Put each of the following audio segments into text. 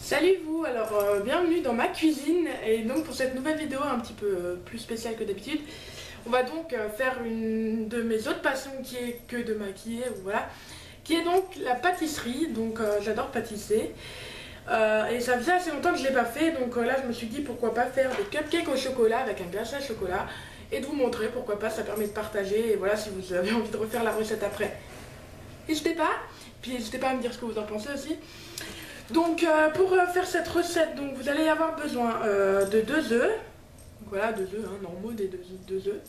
Salut vous, alors bienvenue dans ma cuisine et donc pour cette nouvelle vidéo un petit peu plus spéciale que d'habitude, on va donc faire une de mes autres passions qui est que de maquiller, voilà, qui est donc la pâtisserie. Donc j'adore pâtisser et ça faisait assez longtemps que je l'ai pas fait, donc là je me suis dit pourquoi pas faire des cupcakes au chocolat avec un glaçage chocolat et de vous montrer pourquoi pas, ça permet de partager et voilà, si vous avez envie de refaire la recette après, n'hésitez pas, puis n'hésitez pas à me dire ce que vous en pensez aussi. Donc pour faire cette recette, donc vous allez avoir besoin de 2 œufs. Donc voilà, 2 œufs, hein, normaux, des 2 œufs.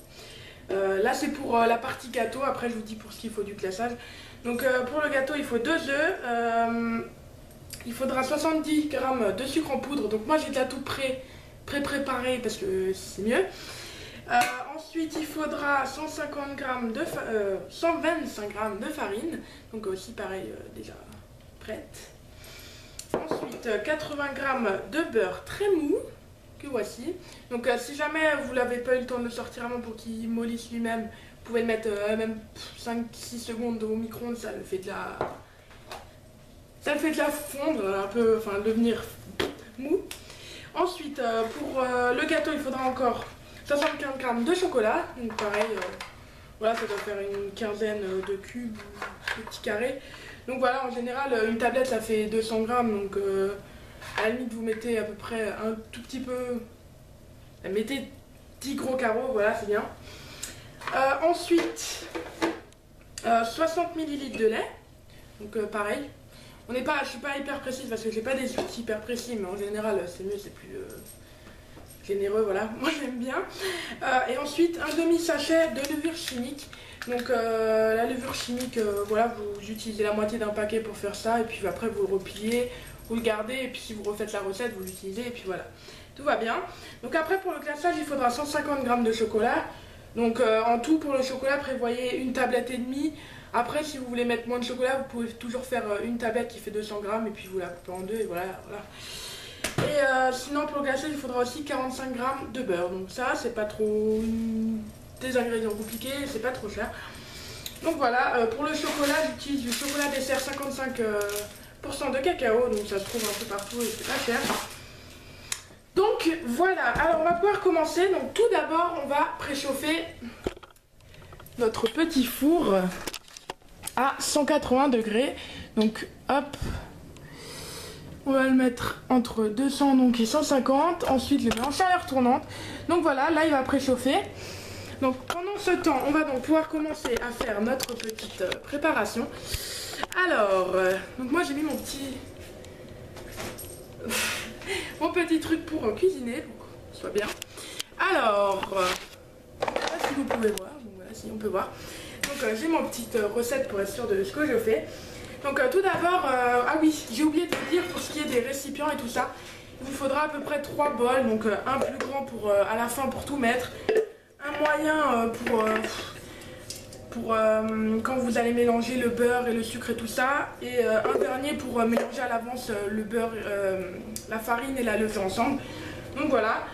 Là c'est pour la partie gâteau, après je vous dis pour ce qu'il faut du glaçage. Donc pour le gâteau il faut 2 œufs, il faudra 70 g de sucre en poudre. Donc moi j'ai déjà tout préparé parce que c'est mieux. Ensuite il faudra 125 g de farine, donc aussi pareil déjà prête. Ensuite 80 g de beurre très mou que voici. Donc si jamais vous n'avez pas eu le temps de le sortir avant pour qu'il mollisse lui-même, vous pouvez le mettre même 5-6 secondes au micro-ondes, ça le fait de la fondre un peu, enfin devenir mou. Ensuite pour le gâteau il faudra encore 75 g de chocolat, donc pareil voilà, ça doit faire une quinzaine de cubes ou de petits carrés. Donc voilà, en général, une tablette ça fait 200 g, donc à la limite vous mettez à peu près un tout petit peu, mettez 10 gros carreaux, voilà, c'est bien. Ensuite, 60 ml de lait, donc pareil. Je suis pas hyper précise parce que j'ai pas des outils hyper précis, mais en général c'est mieux, c'est plus généreux, voilà, moi j'aime bien. Et ensuite un demi sachet de levure chimique. Donc la levure chimique, voilà, vous utilisez la moitié d'un paquet pour faire ça, et puis après vous le repliez, vous le gardez, et puis si vous refaites la recette, vous l'utilisez, et puis voilà, tout va bien. Donc après pour le glaçage, il faudra 150 g de chocolat. Donc en tout pour le chocolat, prévoyez une tablette et demie. Après si vous voulez mettre moins de chocolat, vous pouvez toujours faire une tablette qui fait 200 g, et puis vous la coupez en deux, et voilà. Et sinon pour le glaçage, il faudra aussi 45 g de beurre. Donc ça, c'est pas trop des ingrédients compliqués, c'est pas trop cher. Donc voilà, pour le chocolat, j'utilise du chocolat dessert 55% de cacao, donc ça se trouve un peu partout et c'est pas cher. Donc voilà, alors on va pouvoir commencer. Donc tout d'abord, on va préchauffer notre petit four à 180 degrés. Donc hop, on va le mettre entre 200 donc, et 150. Ensuite, je le mets en chaleur tournante. Donc voilà, là il va préchauffer. Donc pendant ce temps, on va donc pouvoir commencer à faire notre petite préparation. Alors, donc moi j'ai mis mon petit truc pour cuisiner, pour que ce soit bien. Alors, je sais pas si vous pouvez voir, donc voilà, si on peut voir. Donc j'ai mon petite recette pour être sûr de ce que je fais. Donc tout d'abord, ah oui, j'ai oublié de vous dire pour ce qui est des récipients et tout ça, il vous faudra à peu près 3 bols, donc un plus grand pour à la fin pour tout mettre, un moyen pour quand vous allez mélanger le beurre et le sucre et tout ça, et un dernier pour mélanger à l'avance le beurre, la farine et la levure ensemble. Donc voilà,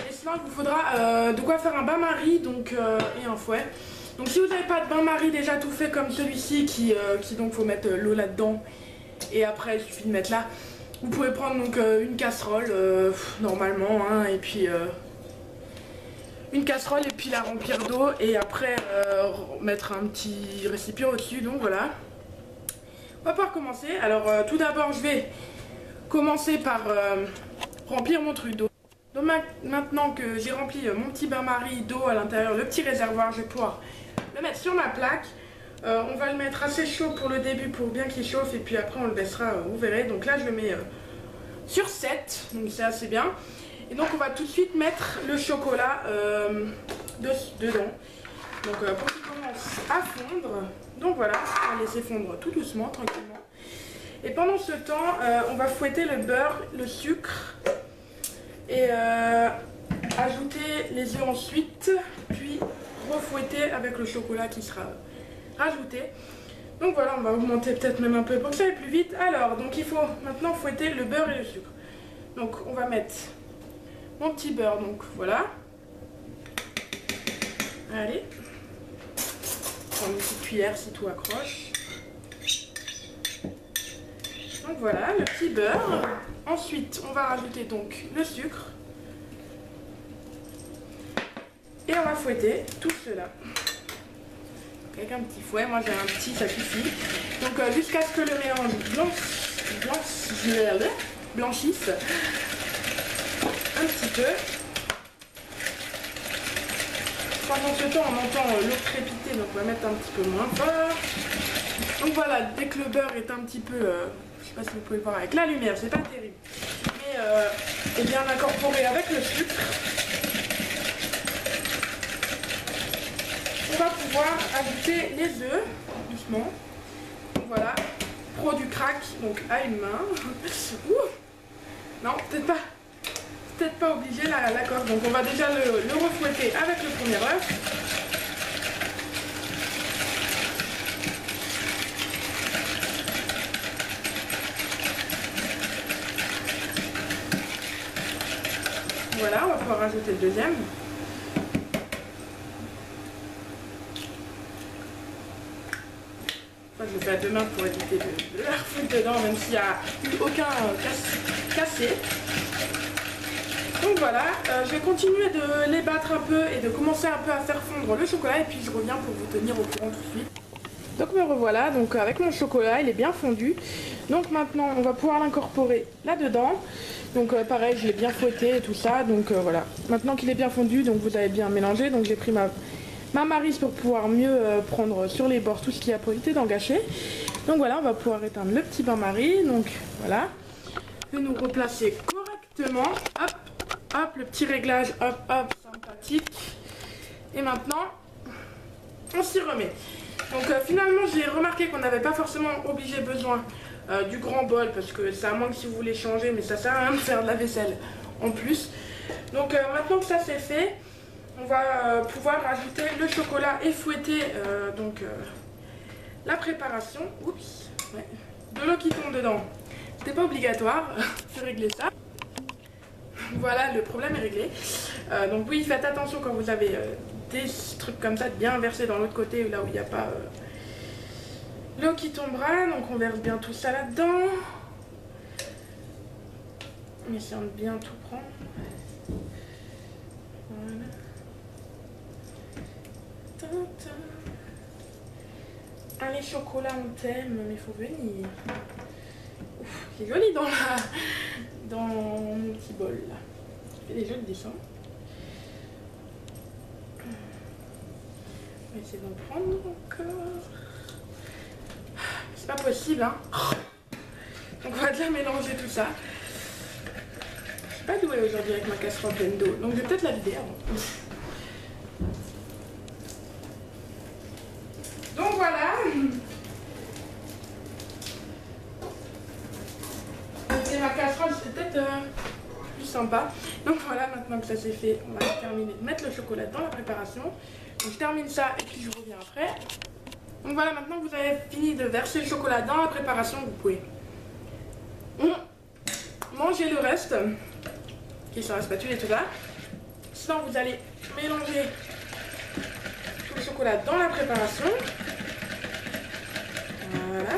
et sinon il vous faudra de quoi faire un bain-marie donc, et un fouet. Donc si vous n'avez pas de bain-marie déjà tout fait comme celui-ci qui donc faut mettre l'eau là-dedans et après il suffit de mettre là, vous pouvez prendre donc une casserole normalement, hein, et puis une casserole et puis la remplir d'eau et après mettre un petit récipient au-dessus. Donc voilà, on va pouvoir commencer. Alors tout d'abord je vais commencer par remplir mon truc d'eau. Donc maintenant que j'ai rempli mon petit bain-marie d'eau à l'intérieur, le petit réservoir, je vais pouvoir le mettre sur ma plaque. On va le mettre assez chaud pour le début pour bien qu'il chauffe et puis après on le baissera, vous verrez. Donc là je le mets sur 7, donc c'est assez bien. Et donc on va tout de suite mettre le chocolat dedans. Donc pour qu'il commence à fondre. Donc voilà, on va laisser fondre tout doucement, tranquillement. Et pendant ce temps, on va fouetter le beurre, le sucre et ajouter les œufs ensuite, puis refouetter avec le chocolat qui sera rajouté. Donc voilà, on va augmenter peut-être même un peu pour que ça aille plus vite. Alors, donc il faut maintenant fouetter le beurre et le sucre. Donc on va mettre mon petit beurre, donc voilà. Allez, prendre une petite cuillère si tout accroche. Donc voilà, le petit beurre. Ensuite, on va rajouter donc le sucre. Et on va fouetter tout cela. Avec un petit fouet, moi j'ai un petit, ça suffit. Donc jusqu'à ce que le mélange blanchisse un petit peu. Pendant ce temps, on entend l'eau crépiter, donc on va mettre un petit peu moins fort. Donc voilà, dès que le beurre est un petit peu, je sais pas si vous pouvez le voir avec la lumière, c'est pas terrible, mais est bien incorporé avec le sucre, on va pouvoir ajouter les œufs, doucement. Donc voilà, pro du crack, donc à une main. Ouh, non, peut-être pas obligé la coque. Donc on va déjà le refouetter avec le premier œuf. Voilà, on va pouvoir rajouter le deuxième. Moi, je le fais à deux mains pour éviter de la refouler dedans, même s'il n'y a eu aucun cassé. Donc voilà, je vais continuer de les battre un peu et de commencer un peu à faire fondre le chocolat et puis je reviens pour vous tenir au courant tout de suite. Donc me revoilà, donc avec mon chocolat, il est bien fondu. Donc maintenant, on va pouvoir l'incorporer là-dedans. Donc pareil, je l'ai bien fouetté et tout ça, donc voilà. Maintenant qu'il est bien fondu, donc vous avez bien mélangé, donc j'ai pris ma maryse pour pouvoir mieux prendre sur les bords tout ce qui a été dans le gâcher. Donc voilà, on va pouvoir éteindre le petit bain-marie, donc voilà. Je vais nous replacer correctement, hop, hop, le petit réglage, hop, hop, sympathique. Et maintenant, on s'y remet. Donc finalement, j'ai remarqué qu'on n'avait pas forcément besoin du grand bol, parce que c'est à moins que si vous voulez changer, mais ça sert à rien de faire de la vaisselle en plus. Donc maintenant que ça c'est fait, on va pouvoir rajouter le chocolat et fouetter la préparation. Oups, ouais. De l'eau qui tombe dedans. C'était pas obligatoire, j'ai réglé ça. Voilà, le problème est réglé. Donc oui, faites attention quand vous avez des trucs comme ça, de bien verser dans l'autre côté, là où il n'y a pas l'eau qui tombera. Donc on verse bien tout ça là-dedans. En essayant de bien tout prendre. Voilà. Allez, chocolat, on t'aime, mais il faut venir. Ouf, c'est joli dans mon petit bol là. Je fais des jolis dessins. On va essayer d'en prendre encore. C'est pas possible, hein. Donc on va déjà mélanger tout ça. Je suis pas douée aujourd'hui avec ma casserole pleine d'eau, donc je vais peut-être la vider avant. Donc voilà. Et ma casserole, c'était peut-être plus sympa. Donc voilà, maintenant que ça c'est fait, on va terminer de mettre le chocolat dans la préparation. Donc je termine ça et puis je reviens après. Donc voilà, maintenant que vous avez fini de verser le chocolat dans la préparation, vous pouvez manger le reste qui est sur la spatule et tout ça. Sinon vous allez mélanger tout le chocolat dans la préparation. Voilà.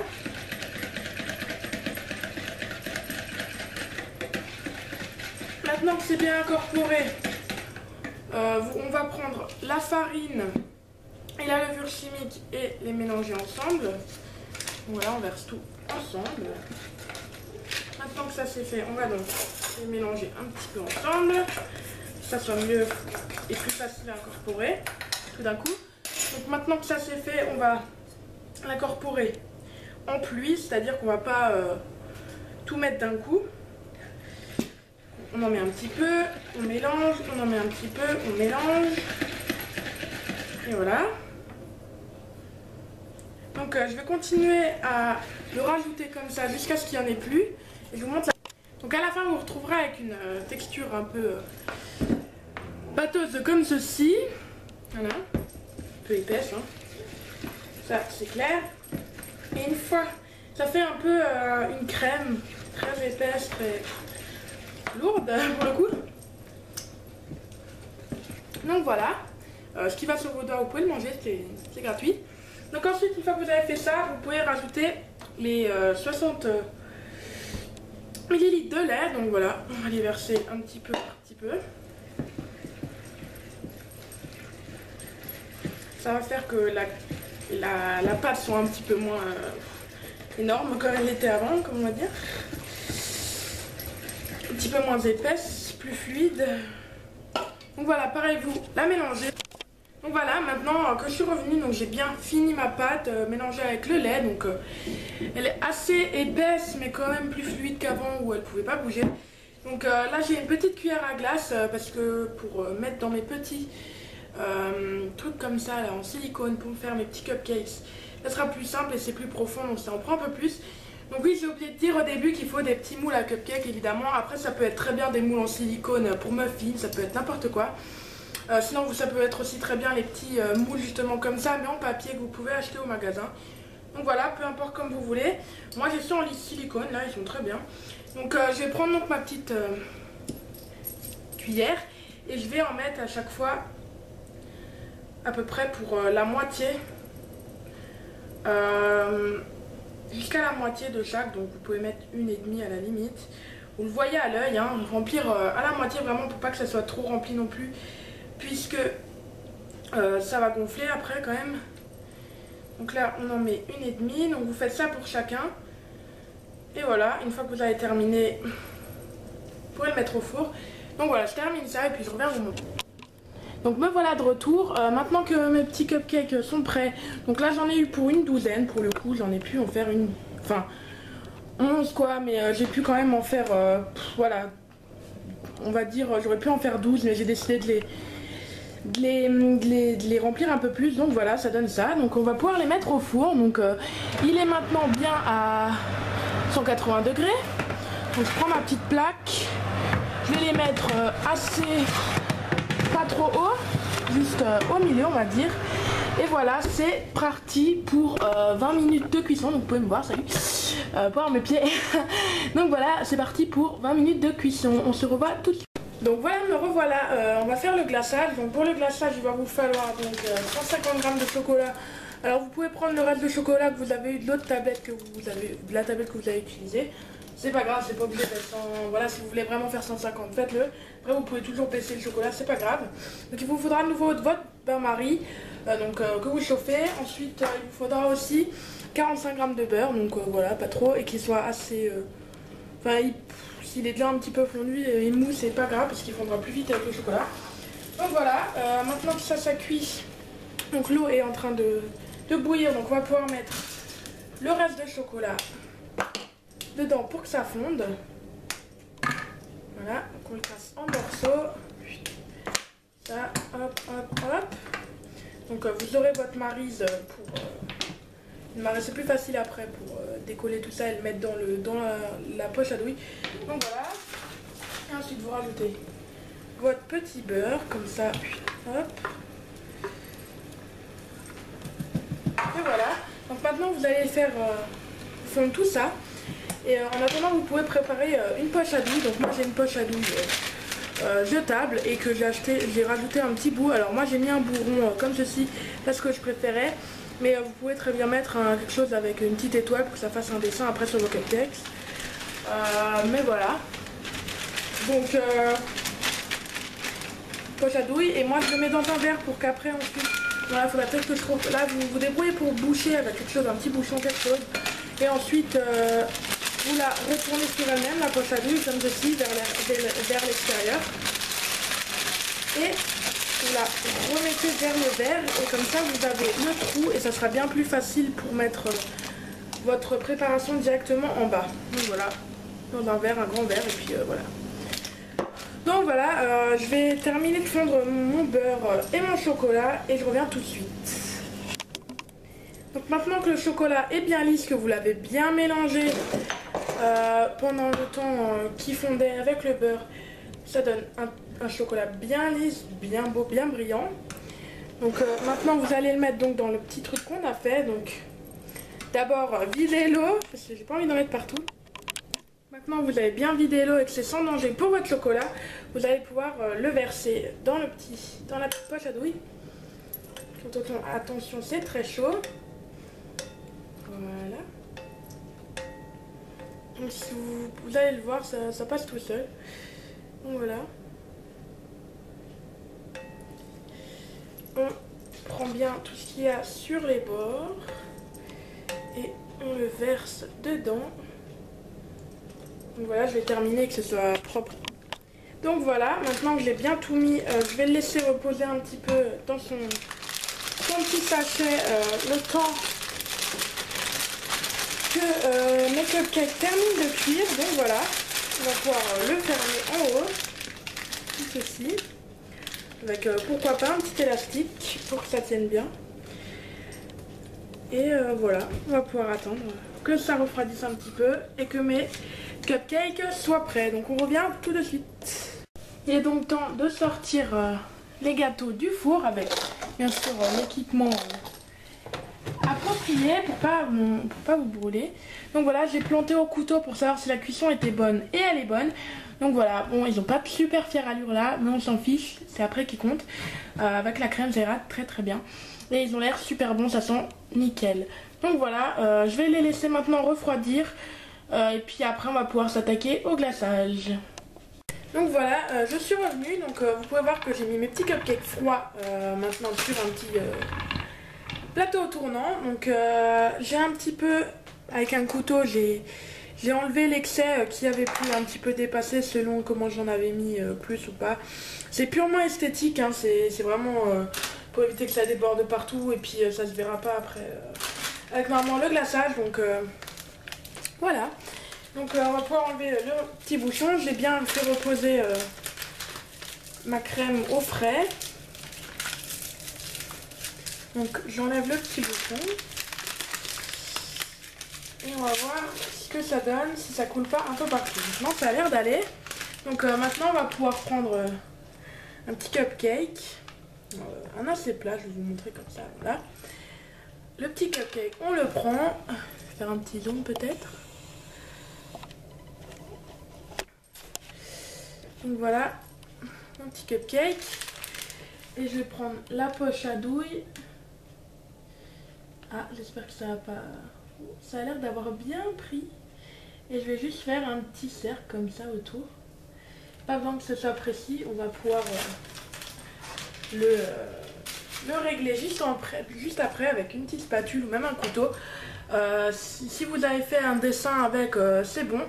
Maintenant que c'est bien incorporé, on va prendre la farine et la levure chimique et les mélanger ensemble. Voilà, on verse tout ensemble. Maintenant que ça c'est fait, on va donc les mélanger un petit peu ensemble, que ça soit mieux et plus facile à incorporer tout d'un coup. Donc maintenant que ça c'est fait, on va l'incorporer en pluie, c'est-à-dire qu'on va pas tout mettre d'un coup. On en met un petit peu, on mélange, on en met un petit peu, on mélange. Et voilà. Donc je vais continuer à le rajouter comme ça jusqu'à ce qu'il n'y en ait plus. Et je vous montre la... Donc à la fin, vous retrouverez avec une texture un peu pâteuse comme ceci. Voilà. Un peu épaisse, hein. Ça, c'est clair. Et une fois, ça fait un peu une crème très épaisse, très lourde pour le coup. Donc voilà. Ce qui va sur vos doigts, vous pouvez le manger, c'est gratuit. Donc ensuite, une fois que vous avez fait ça, vous pouvez rajouter les 60 ml de lait. Donc voilà, on va les verser un petit peu par petit peu. Ça va faire que la pâte soit un petit peu moins énorme comme elle l'était avant, comme on va dire. Un petit peu moins épaisse, plus fluide. Donc voilà, pareil, vous la mélangez. Donc voilà, maintenant que je suis revenue, donc j'ai bien fini ma pâte mélangée avec le lait. Donc elle est assez épaisse mais quand même plus fluide qu'avant où elle pouvait pas bouger. Donc là j'ai une petite cuillère à glace parce que pour mettre dans mes petits trucs comme ça là, en silicone pour me faire mes petits cupcakes, ça sera plus simple et c'est plus profond, donc ça en prend un peu plus. Donc oui, j'ai oublié de dire au début qu'il faut des petits moules à cupcake évidemment. Après ça peut être très bien des moules en silicone pour muffins, ça peut être n'importe quoi. Sinon ça peut être aussi très bien les petits moules justement comme ça mais en papier que vous pouvez acheter au magasin. Donc voilà, peu importe comme vous voulez. Moi j'ai ceux en silicone, là ils sont très bien. Donc je vais prendre donc ma petite cuillère et je vais en mettre à chaque fois à peu près pour la moitié. Jusqu'à la moitié de chaque, donc vous pouvez mettre 1,5 à la limite. Vous le voyez à l'œil, hein, remplir à la moitié vraiment pour pas que ça soit trop rempli non plus, puisque ça va gonfler après quand même. Donc là on en met 1,5, donc vous faites ça pour chacun. Et voilà, une fois que vous avez terminé, vous pourrez le mettre au four. Donc voilà, je termine ça et puis je reviens vous montrer. Donc me voilà de retour, maintenant que mes petits cupcakes sont prêts. Donc là j'en ai eu pour une douzaine, pour le coup j'en ai pu en faire une, enfin 11 quoi, mais j'ai pu quand même en faire, voilà, on va dire j'aurais pu en faire 12 mais j'ai décidé de les remplir un peu plus. Donc voilà, ça donne ça, donc on va pouvoir les mettre au four. Donc il est maintenant bien à 180 degrés. Donc je prends ma petite plaque, je vais les mettre assez... pas trop haut, juste au milieu on va dire. Et voilà, c'est parti pour 20 minutes de cuisson. Donc vous pouvez me voir, salut, pour mes pieds. Donc voilà, c'est parti pour 20 minutes de cuisson. On se revoit tout de suite. Donc voilà, me revoilà, on va faire le glaçage. Donc pour le glaçage il va vous falloir donc 150 g de chocolat. Alors vous pouvez prendre le reste de chocolat que vous avez eu de l'autre tablette que vous avez, de la tablette que vous avez utilisée. C'est pas grave, c'est pas obligé d'être 100. Voilà, si vous voulez vraiment faire 150, faites-le. Après, vous pouvez toujours baisser le chocolat, c'est pas grave. Donc, il vous faudra de nouveau votre bain-marie, que vous chauffez. Ensuite, il vous faudra aussi 45 g de beurre, donc voilà, pas trop, et qu'il soit assez. Enfin, s'il est déjà un petit peu fondu, il mousse, c'est pas grave parce qu'il fondra plus vite avec le chocolat. Donc voilà, maintenant que ça cuit, donc l'eau est en train de bouillir, donc on va pouvoir mettre le reste de chocolat dedans pour que ça fonde. Voilà, donc on le casse en morceaux. Ça, hop, hop, hop. Donc vous aurez votre maryse pour... une maryse, c'est plus facile après pour décoller tout ça et le mettre dans la poche à douille. Donc voilà. Et ensuite vous rajoutez votre petit beurre, comme ça. Hop. Et voilà. Donc maintenant vous allez faire fondre tout ça. Et en attendant, vous pouvez préparer une poche à douille. Donc moi j'ai une poche à douille jetable et que j'ai rajouté un petit bout. Alors moi j'ai mis un bout rond comme ceci parce que je préférais. Mais vous pouvez très bien mettre quelque chose avec une petite étoile pour que ça fasse un dessin après sur vos cupcakes. Mais voilà. Donc poche à douille. Et moi je le mets dans un verre pour qu'après ensuite... Voilà, il faudra peut-être que je trouve... Là vous vous débrouillez pour boucher avec quelque chose, un petit bouchon, quelque chose. Et ensuite... vous la retournez sur elle-même, la poche à douille, comme ceci, vers l'extérieur. Et vous la remettez vers le verre. Et comme ça, vous avez le trou. Et ça sera bien plus facile pour mettre votre préparation directement en bas. Donc voilà, dans un verre, un grand verre. Et puis voilà. Donc voilà, je vais terminer de fondre mon beurre et mon chocolat. Et je reviens tout de suite. Donc maintenant que le chocolat est bien lisse, que vous l'avez bien mélangé pendant le temps qui fondait avec le beurre, ça donne un chocolat bien lisse, bien beau, bien brillant. Donc maintenant vous allez le mettre donc dans le petit truc qu'on a fait. Donc d'abord vider l'eau, parce que j'ai pas envie d'en mettre partout. Maintenant vous avez bien vidé l'eau et que c'est sans danger pour votre chocolat, vous allez pouvoir le verser dans la petite poche à douille. Attention, c'est très chaud. Voilà. Donc si vous allez le voir, ça passe tout seul. Donc voilà. On prend bien tout ce qu'il y a sur les bords et on le verse dedans. Donc voilà, je vais terminer que ce soit propre. Donc voilà, maintenant que j'ai bien tout mis, je vais le laisser reposer un petit peu dans son petit sachet le temps que mes cupcakes terminent de cuire. Donc voilà, on va pouvoir le fermer en haut, tout ceci, avec pourquoi pas un petit élastique pour que ça tienne bien. Et voilà, on va pouvoir attendre que ça refroidisse un petit peu et que mes cupcakes soient prêts. Donc on revient tout de suite. Il est donc temps de sortir les gâteaux du four avec bien sûr l'équipement approprié pour pas vous brûler. Donc voilà, j'ai planté au couteau pour savoir si la cuisson était bonne et elle est bonne. Donc voilà, bon, ils n'ont pas de super fière allure là, mais on s'en fiche, c'est après qui compte. Avec la crème, ça ira très très bien. Et ils ont l'air super bons, ça sent nickel. Donc voilà, je vais les laisser maintenant refroidir. Et puis après, on va pouvoir s'attaquer au glaçage. Donc voilà, je suis revenue. Donc vous pouvez voir que j'ai mis mes petits cupcakes froids maintenant sur un petit plateau tournant. Donc j'ai un petit peu, avec un couteau, j'ai enlevé l'excès qui avait pu un petit peu dépasser selon comment j'en avais mis plus ou pas. C'est purement esthétique, hein, c'est vraiment pour éviter que ça déborde partout et puis ça se verra pas après avec normalement le glaçage. Donc voilà. Donc on va pouvoir enlever le petit bouchon. J'ai bien fait reposer ma crème au frais. Donc j'enlève le petit bouchon. Et on va voir ce que ça donne, si ça coule pas un peu partout. Maintenant ça a l'air d'aller. Donc maintenant on va pouvoir prendre un petit cupcake. Un assez plat, je vais vous montrer comme ça. Voilà. Le petit cupcake, on le prend. Je vais faire un petit zoom peut-être. Donc voilà, mon petit cupcake. Et je vais prendre la poche à douille. Ah, j'espère que ça va pas... Ça a l'air d'avoir bien pris. Et je vais juste faire un petit cercle comme ça autour. Pas besoin que ce soit précis, on va pouvoir le régler juste après avec une petite spatule ou même un couteau. Si vous avez fait un dessin avec, c'est bon.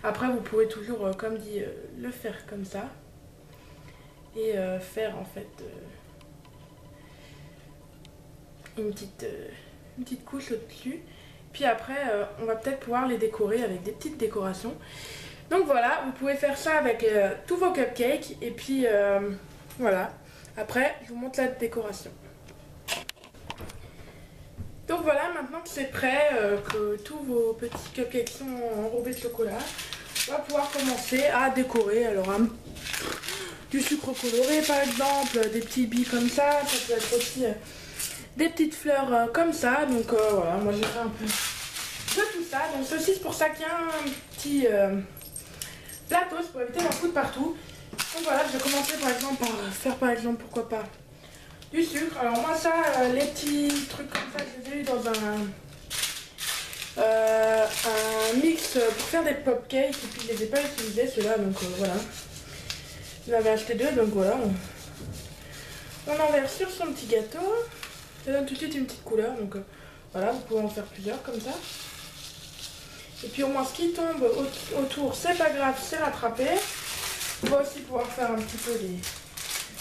Après vous pouvez toujours, comme dit, le faire comme ça. Et faire en fait une petite couche au-dessus. Puis après on va peut-être pouvoir les décorer avec des petites décorations. Donc voilà, vous pouvez faire ça avec tous vos cupcakes. Et puis voilà, après je vous montre la décoration. Donc voilà, maintenant que c'est prêt, que tous vos petits cupcakes sont enrobés de chocolat, on va pouvoir commencer à décorer. Alors du sucre coloré par exemple, des petits billes comme ça peut être aussi des petites fleurs comme ça. Donc voilà, moi j'ai fait un peu de tout ça. Donc ceci c'est pour ça qu'il y a un petit plateau, c'est pour éviter d'en foutre partout. Donc voilà, je vais commencer par exemple par faire par exemple, pourquoi pas, du sucre. Alors moi ça, les petits trucs comme ça, je les ai eu dans un mix pour faire des pop-cakes. Et puis je les ai pas utilisés ceux-là, donc voilà. Je l'avais acheté deux, donc voilà. On en verse sur son petit gâteau. Ça donne tout de suite une petite couleur, donc voilà, vous pouvez en faire plusieurs comme ça. Et puis au moins ce qui tombe autour, c'est pas grave, c'est rattrapé. On va aussi pouvoir faire un petit peu des...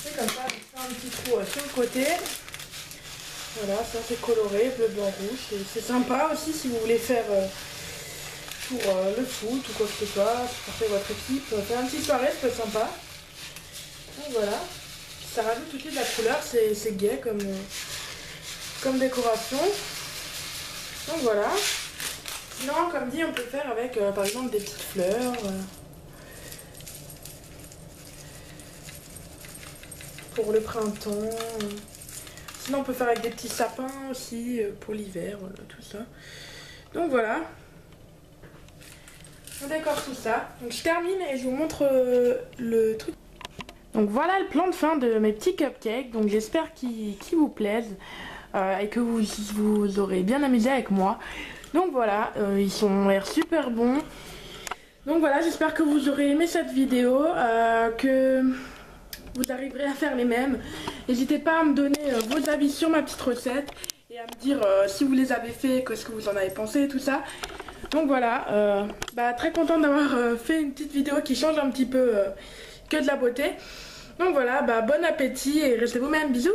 C'est comme ça, faire un petit trou sur le côté. Voilà, ça c'est coloré, bleu, blanc, rouge. C'est sympa aussi si vous voulez faire pour le foot ou quoi que ce soit, supporter votre équipe, faire une petite soirée, c'est sympa. Donc voilà, ça rajoute tout de suite de la couleur, c'est gai comme décoration. Donc voilà. Sinon, comme dit, on peut faire avec par exemple des petites fleurs. Pour le printemps. Sinon on peut faire avec des petits sapins aussi pour l'hiver, voilà, tout ça. Donc voilà. On décore tout ça. Donc je termine et je vous montre le truc. Donc voilà le plan de fin de mes petits cupcakes. Donc j'espère qu'ils vous plaisent et que vous aurez bien amusé avec moi. Donc voilà, ils sont l'air super bons. Donc voilà, j'espère que vous aurez aimé cette vidéo, que vous arriverez à faire les mêmes. N'hésitez pas à me donner vos avis sur ma petite recette et à me dire si vous les avez fait, qu'est-ce que vous en avez pensé, tout ça. Donc voilà, très contente d'avoir fait une petite vidéo qui change un petit peu que de la beauté. Donc voilà, bon appétit et restez vous-même, bisous.